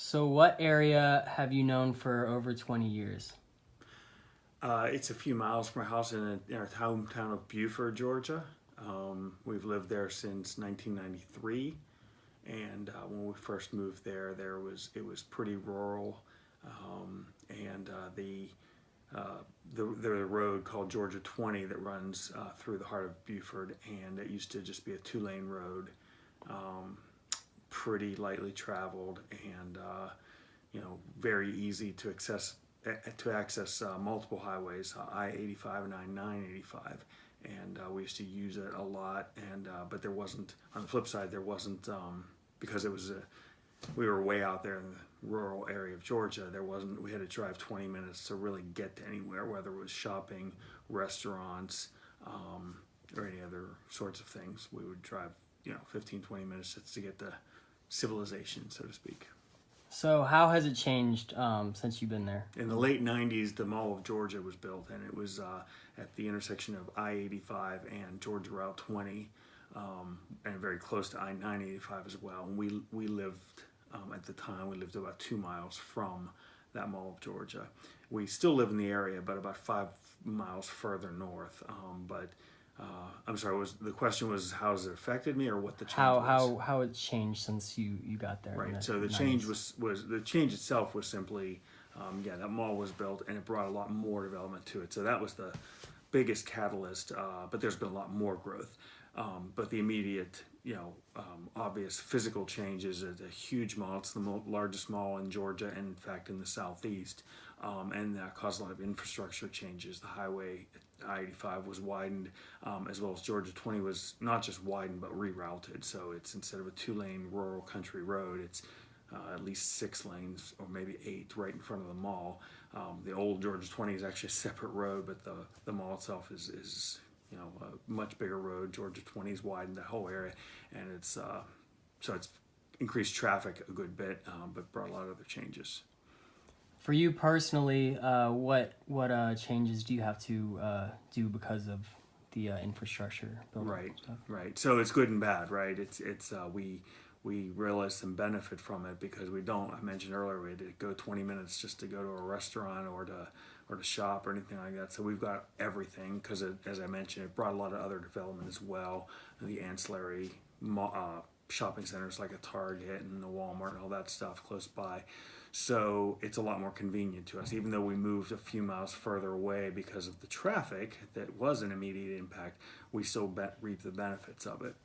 So what area have you known for over 20 years? It's a few miles from our house in our hometown of Buford, Georgia. We've lived there since 1993, and when we first moved there, it was pretty rural, and the road called Georgia 20 that runs through the heart of Buford, and it used to just be a two-lane road, pretty lightly traveled, and very easy to access multiple highways, I-85 and I-985, and we used to use it a lot. And but there wasn't, on the flip side, there wasn't, because we were way out there in the rural area of Georgia. We had to drive 20 minutes to really get to anywhere, whether it was shopping, restaurants, or any other sorts of things. We would drive 15, 20 minutes just to get to civilization, so to speak. So how has it changed since you've been there? In the late 90s, the Mall of Georgia was built, and it was at the intersection of I-85 and Georgia Route 20, and very close to I-985 as well. And we lived, at the time, we lived about 2 miles from that Mall of Georgia. We still live in the area, but about 5 miles further north. I'm sorry, the question was how has it affected me, or what the change was? How it's changed since you got there? Right. So the change was the change itself was simply, that mall was built, and it brought a lot more development to it. So that was the biggest catalyst. But there's been a lot more growth. But the immediate, obvious physical change is a huge mall. It's the largest mall in Georgia, and in fact in the southeast. And that caused a lot of infrastructure changes. The highway, I-85, was widened, as well as Georgia 20 was not just widened but rerouted. So it's, instead of a 2-lane rural country road, it's at least 6 lanes or maybe 8 right in front of the mall. The old Georgia 20 is actually a separate road, but the mall itself is a much bigger road. Georgia 20 is widened the whole area, and it's increased traffic a good bit, but brought a lot of other changes. For you personally, what changes do you have to do because of the infrastructure building? Right. So it's good and bad, right? We realize some benefit from it because I mentioned earlier, we had to go 20 minutes just to go to a restaurant or to shop or anything like that. So we've got everything because, as I mentioned, it brought a lot of other development as well. The ancillary shopping centers like a Target and a Walmart and all that stuff close by. So it's a lot more convenient to us, even though we moved a few miles further away because of the traffic that was an immediate impact. We still reap the benefits of it.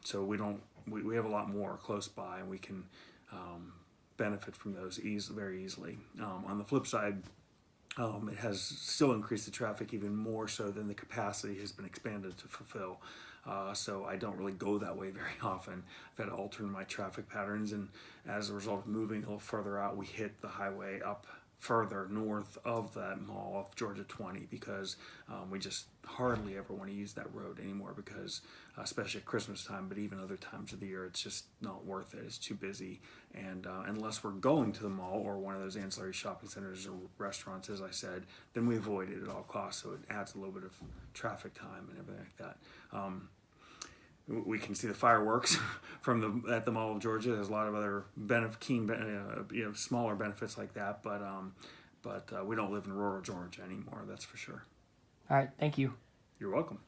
So we have a lot more close by, and we can benefit from those very easily. On the flip side, it has still increased the traffic even more so than the capacity has been expanded to fulfill. So I don't really go that way very often. I've had to alter my traffic patterns, and as a result of moving a little further out, we hit the highway up further north of that mall of Georgia 20 because we just hardly ever want to use that road anymore because, especially at Christmas time, but even other times of the year, it's just not worth it. It's too busy. And unless we're going to the mall or one of those ancillary shopping centers or restaurants, as I said, then we avoid it at all costs. So it adds a little bit of traffic time and everything like that. We can see the fireworks at the Mall of Georgia. There's a lot of other smaller benefits like that, but we don't live in rural Georgia anymore. That's for sure. All right, thank you. You're welcome.